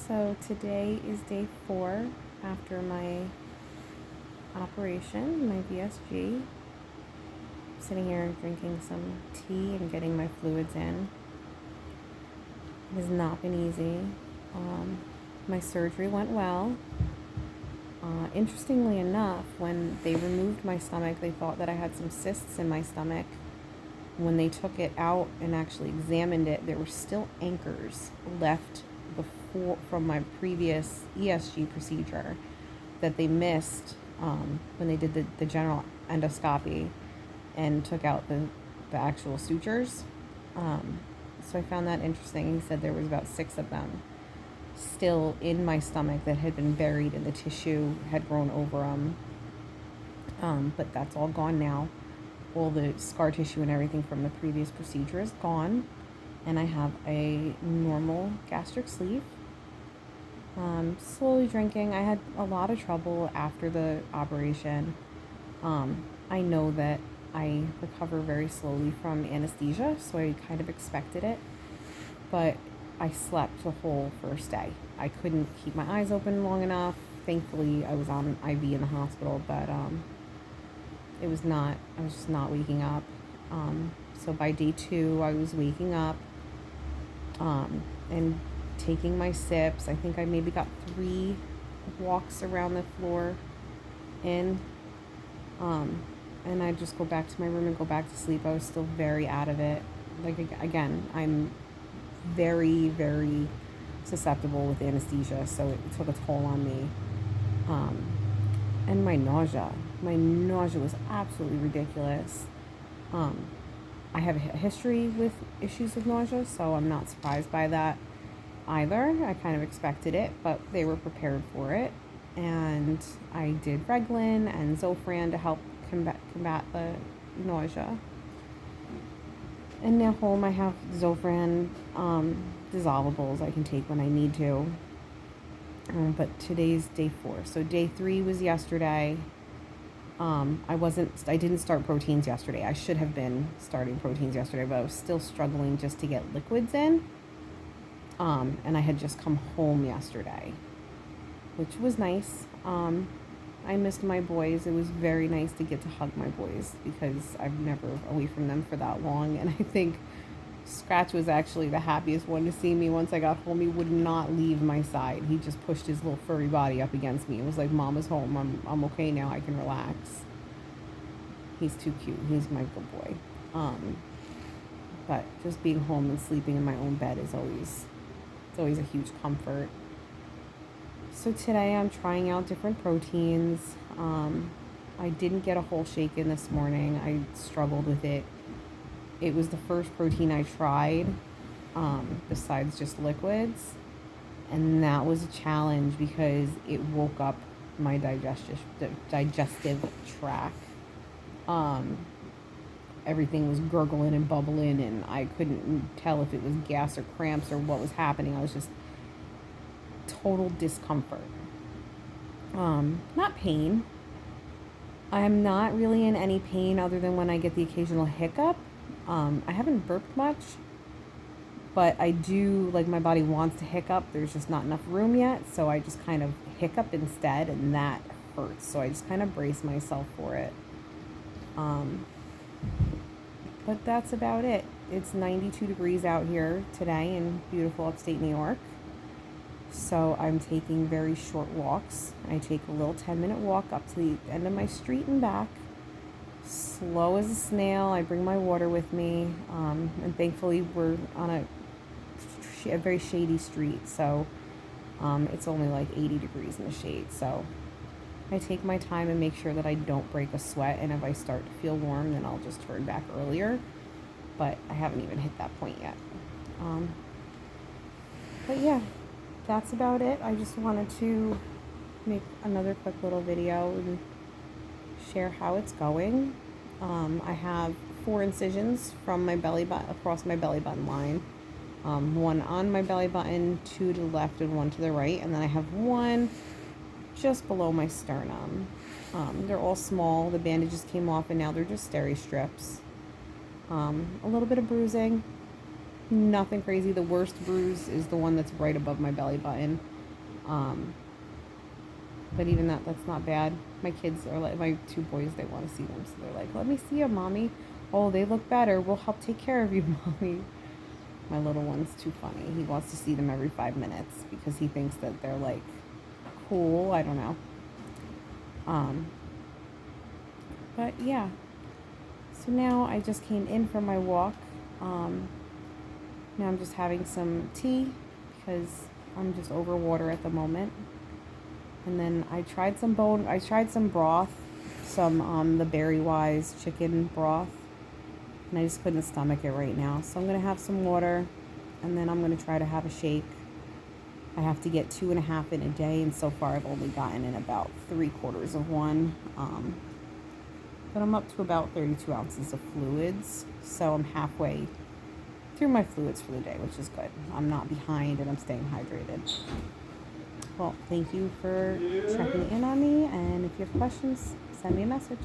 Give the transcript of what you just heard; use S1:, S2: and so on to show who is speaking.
S1: So today is day 4 after my operation, my VSG. Sitting here drinking some tea and getting my fluids in. It has not been easy. My surgery went well. Interestingly enough, when they removed my stomach, they thought that I had some cysts in my stomach. When they took it out and actually examined it, there were still anchors left from my previous ESG procedure that they missed when they did the general endoscopy and took out the actual sutures. So I found that interesting. He said there was about 6 of them still in my stomach that had been buried in the tissue, had grown over them. But that's all gone now. All the scar tissue and everything from the previous procedure is gone. And I have a normal gastric sleeve. Slowly drinking. I had a lot of trouble after the operation. I know that I recover very slowly from anesthesia, so I kind of expected it. But I slept the whole first day. I couldn't keep my eyes open long enough. Thankfully, I was on an IV in the hospital, but I was just not waking up. So by day 2, I was waking up and taking my sips. I think I maybe got 3 walks around the floor in. And I'd just go back to my room and go back to sleep. I was still very out of it. Like, again, I'm very, very susceptible with anesthesia, so it took a toll on me. And my nausea was absolutely ridiculous. I have a history with issues with nausea, so I'm not surprised by that either. I kind of expected it, but they were prepared for it. And I did Reglan and Zofran to help combat the nausea. And now home I have Zofran dissolvables I can take when I need to. But today's day 4. So day 3 was yesterday. I didn't start proteins yesterday. I should have been starting proteins yesterday, but I was still struggling just to get liquids in. And I had just come home yesterday, which was nice. I missed my boys. It was very nice to get to hug my boys because I've never away from them for that long. And I think Scratch was actually the happiest one to see me once I got home. He would not leave my side. He just pushed his little furry body up against me. It was like, Mama's home. I'm okay now. I can relax. He's too cute. He's my good boy. But just being home and sleeping in my own bed is always a huge comfort. So today I'm trying out different proteins. I didn't get a whole shake in this morning. I struggled with it. It was the first protein I tried, besides just liquids. And that was a challenge because it woke up my digestive tract. Everything was gurgling and bubbling, and I couldn't tell if it was gas or cramps or what was happening. I was just total discomfort. Not pain. I am not really in any pain other than when I get the occasional hiccup. I haven't burped much, but I do, like, my body wants to hiccup. There's just not enough room yet, so I just kind of hiccup instead, and that hurts. So I just kind of brace myself for it. But that's about it. It's 92 degrees out here today in beautiful upstate New York. So I'm taking very short walks. I take a little 10-minute walk up to the end of my street and back. Slow as a snail. I bring my water with me. And thankfully we're on a very shady street. So it's only like 80 degrees in the shade. So I take my time and make sure that I don't break a sweat. And if I start to feel warm, then I'll just turn back earlier. But I haven't even hit that point yet. But yeah. That's about it. I just wanted to make another quick little video and share how it's going. I have 4 incisions from my belly button across my belly button line. 1 on my belly button, 2 to the left and 1 to the right, and then I have 1 just below my sternum. They're all small. The bandages came off and now they're just steri strips. A little bit of bruising. Nothing crazy. The worst bruise is the one that's right above my belly button. Um, but even that's not bad. My kids are like, my two boys, they want to see them. So they're like, let me see them, Mommy. Oh, they look better. We'll help take care of you, Mommy. My little one's too funny. He wants to see them every 5 minutes because he thinks that they're like cool. I don't know. Um, but yeah. So now I just came in from my walk. Now I'm just having some tea because I'm just over water at the moment. And then I tried some broth, the Berry Wise chicken broth, and I just couldn't stomach it right now. So I'm gonna have some water, and then I'm gonna try to have a shake. I have to get 2.5 in a day, and so far I've only gotten in about 3/4 of one. But I'm up to about 32 ounces of fluids, so I'm halfway through my fluids for the day, which is good. I'm not behind, and I'm staying hydrated. Well, thank you for checking in on me, and if you have questions, send me a message.